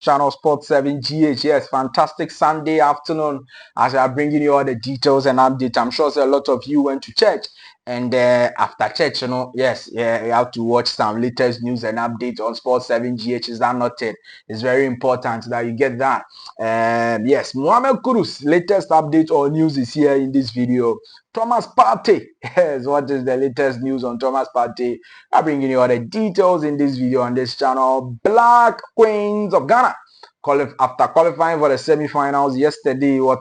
channel Sport 7 GH. Yes, fantastic Sunday afternoon as I are bringing you all the details and updates. I'm sure a lot of you went to church, and after church, yes, yeah, you have to watch some latest news and updates on Sport 7 GH. Is that not it? It's very important that you get that. Yes, Mohammed Kurus latest update or news is here in this video. Thomas Partey. Yes, what is the latest news on Thomas Partey? I'm bringing you all the details in this video on this channel. Black Queens of Ghana. After qualifying for the semi-finals yesterday, what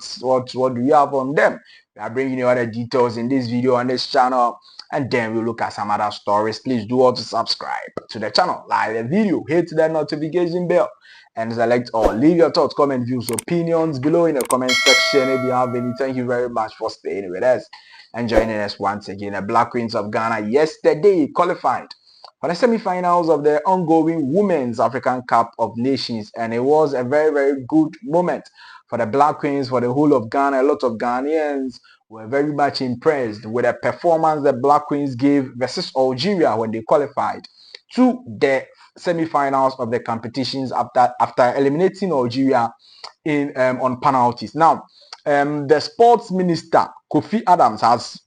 do we have on them? We are bringing you all the details in this video on this channel, and then we'll look at some other stories. Please do also subscribe to the channel, like the video, hit the notification bell, and select all. Leave your thoughts, comment, views, opinions below in the comment section if you have any. Thank you very much for staying with us and joining us once again. The Black Queens of Ghana yesterday qualified for the semi-finals of the ongoing Women's African Cup of Nations, and it was a very, very good moment for the Black Queens, for the whole of Ghana. A lot of Ghanaians were very much impressed with the performance the Black Queens gave versus Algeria when they qualified to the semi-finals of the competitions after eliminating Algeria in on penalties. Now, the sports minister Kofi Adams has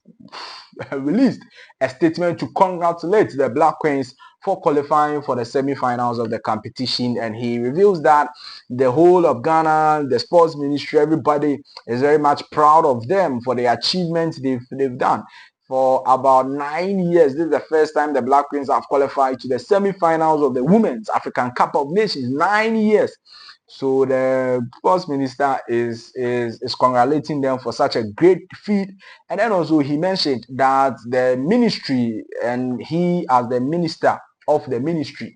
released a statement to congratulate the Black Queens for qualifying for the semi-finals of the competition, and he reveals that the whole of Ghana, the sports ministry, everybody is very much proud of them for the achievements they've done. For about 9 years, this is the first time the Black Queens have qualified to the semi-finals of the Women's African Cup of Nations. 9 years. So the sports minister is congratulating them for such a great feat. And then also he mentioned that the ministry, and he as the minister of the ministry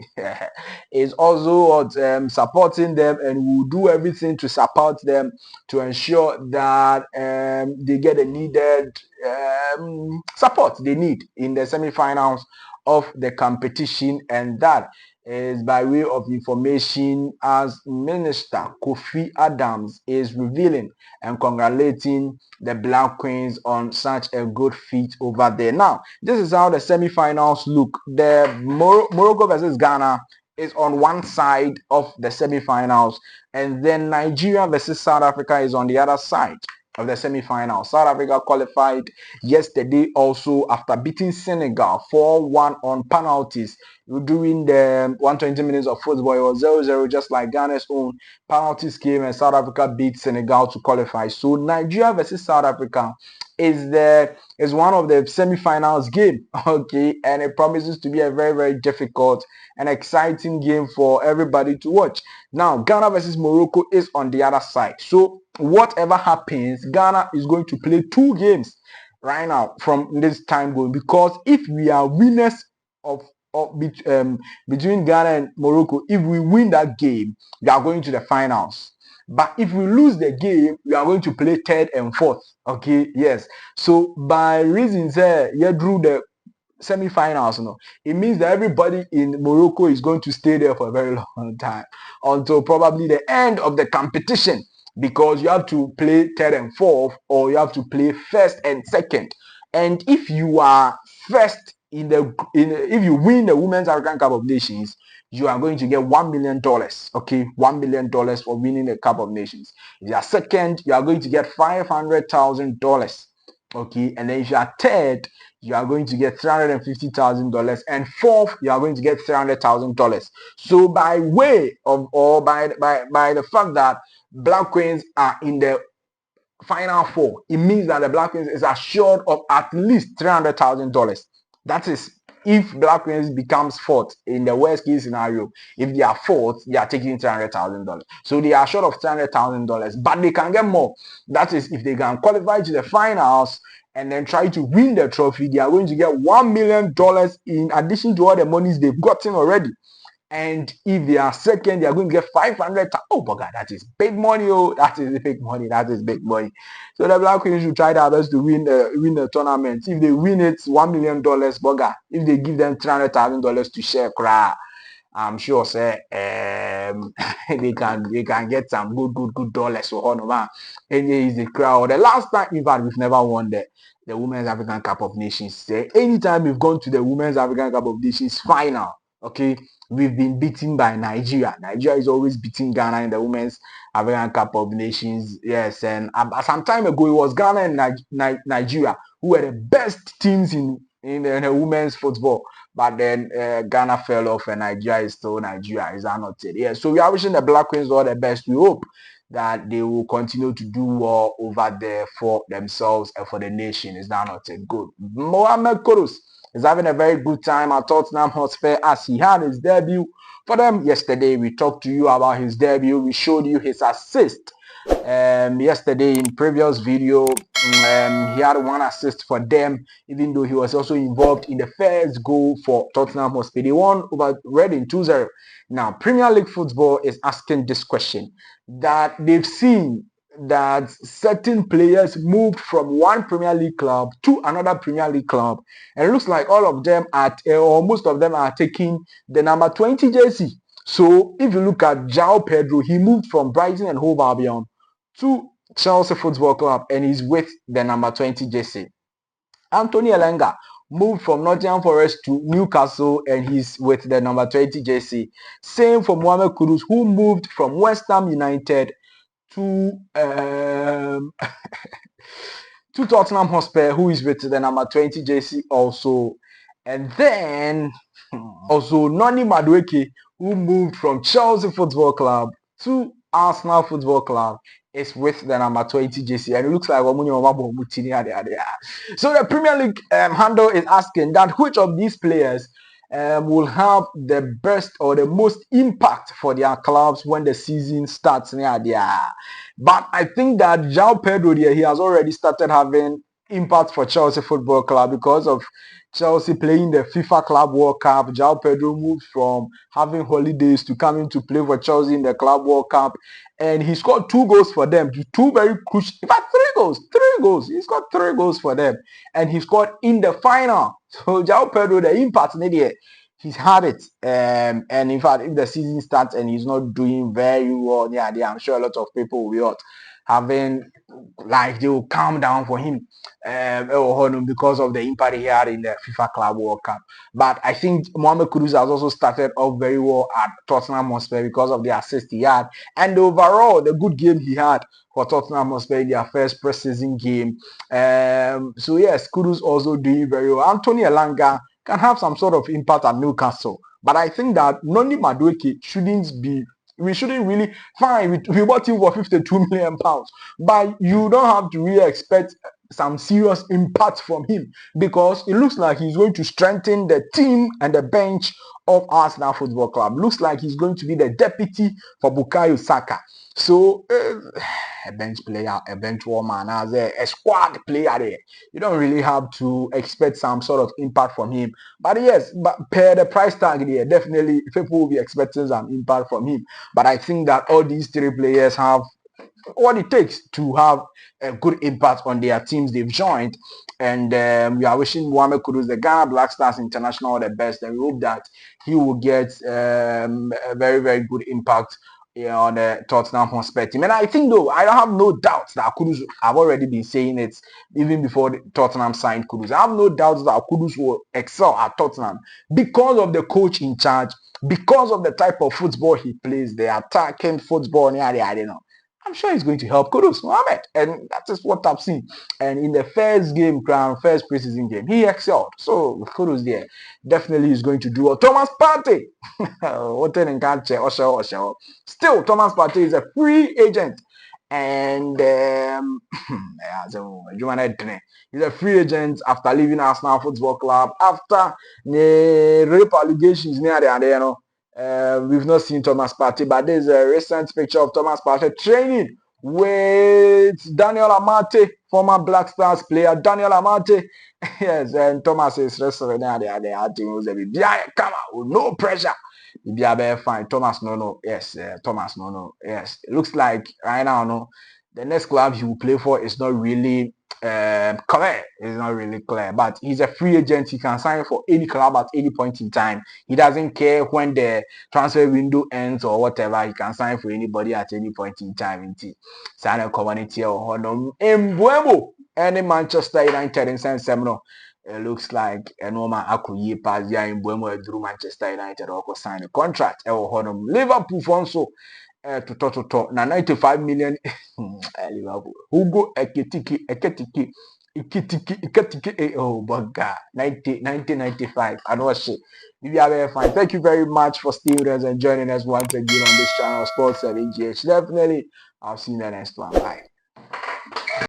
is also supporting them, and will do everything to support them to ensure that they get the needed support they need in the semi-finals of the competition. And that is by way of information as Minister Kofi Adams is revealing and congratulating the Black Queens on such a good feat over there. Now, this is how the semi-finals look. The Morocco versus Ghana is on one side of the semi-finals, and then Nigeria versus South Africa is on the other side of the semi-finals. South Africa qualified yesterday also after beating Senegal 4-1 on penalties. During the 120 minutes of football, it was 0-0, just like Ghana's own. Penalties came and South Africa beat Senegal to qualify. So Nigeria versus South Africa is one of the semi-finals game, okay, and it promises to be a very, very difficult and exciting game for everybody to watch. Now, Ghana versus Morocco is on the other side. So whatever happens, Ghana is going to play 2 games right now from this time going, because if we are winners between Ghana and Morocco, if we win that game, we are going to the finals. But if we lose the game, we are going to play 3rd and 4th. Okay, yes. So by reasons you drew the semi-finals, it means that everybody in Morocco is going to stay there for a very long time, until probably the end of the competition, because you have to play 3rd and 4th, or you have to play 1st and 2nd. And if you are first if you win the Women's African Cup of Nations, you are going to get $1 million. Okay, $1 million for winning the Cup of Nations. If you are second, you are going to get $500,000. Okay, and then if you are third, you are going to get $350,000, and fourth, you are going to get $300,000. So by way of, or by the fact that Black Queens are in the final 4, it means that the Black Queens is assured of at least $300,000. That is, if Black Queens becomes 4th in the worst case scenario, if they are 4th, they are taking $300,000. So they are short of $300,000, but they can get more. That is, if they can qualify to the finals and then try to win the trophy, they are going to get $1 million in addition to all the monies they've gotten already. And if they are second, they are going to get 500. Oh, my God, that is big money. Oh, that is big money. That is big money. So the Black Queens should try their best to win the tournament. If they win it, $1 million, bugger. If they give them $300,000 to share, I'm sure, say, they can get some good dollars for Honor. And there is the crowd. The last time, in fact, we've never won the Women's African Cup of Nations. Anytime we've gone to the Women's African Cup of Nations final, Okay, we've been beaten by Nigeria. Nigeria is always beating Ghana in the Women's African Cup of Nations. Yes, and some time ago it was Ghana and Nigeria who were the best teams in the women's football. But then Ghana fell off and Nigeria is still Nigeria. Is that not it? Yeah. So we are wishing the Black Queens all the best. We hope that they will continue to do well over there for themselves and for the nation. Is that not it? Good. Mohammed Kurus is having a very good time at Tottenham Hotspur as he had his debut for them yesterday. We talked to you about his debut. We showed you his assist yesterday in previous video. He had one assist for them, even though he was also involved in the first goal for Tottenham Hotspur. They won over Reading 2-0. Now, Premier League football is asking this question, that they've seen that certain players moved from one Premier League club to another Premier League club, and it looks like all of them are, or most of them are taking the number 20 jersey. So if you look at Jao Pedro, he moved from Brighton and Hove Albion to Chelsea Football Club, and he's with the number 20 jersey. Anthony Elanga moved from Nottingham Forest to Newcastle, and he's with the number 20 jersey. Same for Mohammed Kudus, who moved from West Ham United to to Tottenham Hotspur, who is with the number 20 jersey also. And then also Noni Madueke, who moved from Chelsea Football Club to Arsenal Football Club, is with the number 20 jersey, and it looks like so the Premier League handle is asking that which of these players will have the best or the most impact for their clubs when the season starts near there. But I think that Jao Pedro there, he has already started having impact for Chelsea Football Club because of Chelsea playing the FIFA Club World Cup. Jao Pedro moved from having holidays to coming to play for Chelsea in the Club World Cup, and he scored 2 goals for them. 2 very crucial, in fact, 3 goals. 3 goals. He scored 3 goals for them, and he scored in the final. So Jao Pedro, the impact in there, he's had it. And in fact, if the season starts and he's not doing very well, yeah, I'm sure a lot of people will be out having, like, they will calm down for him because of the impact he had in the FIFA Club World Cup. But I think Mohammed Kudus has also started off very well at Tottenham Hotspur because of the assist he had and overall the good game he had for Tottenham Hotspur in their first preseason game. So yes, Kudus also doing very well. Anthony Elanga can have some sort of impact at Newcastle, but I think that Noni Madueke shouldn't be. We shouldn't really fine. We bought him for 52 million pounds, but you don't have to really expect some serious impact from him because it looks like he's going to strengthen the team and the bench of Arsenal Football Club. Looks like he's going to be the deputy for Bukayo Saka. So a bench player, a bench woman, as a squad player there, you don't really have to expect some sort of impact from him. But yes, but per the price tag there, definitely people will be expecting some impact from him. But I think that all these 3 players have what it takes to have a good impact on their teams they've joined. And we are wishing Mohammed Kudus, the Ghana Black Stars International, the best, and we hope that he will get a very, very good impact on the Tottenham Hotspur team. And I think, though, I don't have no doubts that Kudus, I've already been saying it even before Tottenham signed Kudus. I have no doubts that Kudus will excel at Tottenham because of the coach in charge, because of the type of football he plays, the attacking football. I don't know. I'm sure he's going to help Kudus, Mohammed, and that is what I've seen. And in the first game, first preseason game, he excelled. So with Kudus there, definitely he's going to do well. Thomas Partey, still Thomas Partey is a free agent, and he's a free agent after leaving Arsenal Football Club after the rape allegations near the we've not seen Thomas Partey, but there's a recent picture of Thomas Partey training with Daniel Amate, former Black Stars player Daniel Amate. Yes, and Thomas is wrestling there. Come on, no pressure. Be fine. Thomas, no. Yes, Thomas, no. Yes, it looks like right now, no. The next club he will play for is not really clear. It's not really clear, but he's a free agent. He can sign for any club at any point in time. He doesn't care when the transfer window ends or whatever. He can sign for anybody at any point in time. Sign a community or any Manchester United in San Semino. it looks like Enoma Akuyi pass ya in Buemo through Manchester United or sign a contract. Liverpool also to na 95 million Liverpool. Hugo Eketiki oh bugger 1995 and what shit. Maybe I very fine. Thank you very much for staying with us and joining us once again on this channel, Sports 7GH. Definitely, I'll see you in the next one. Bye.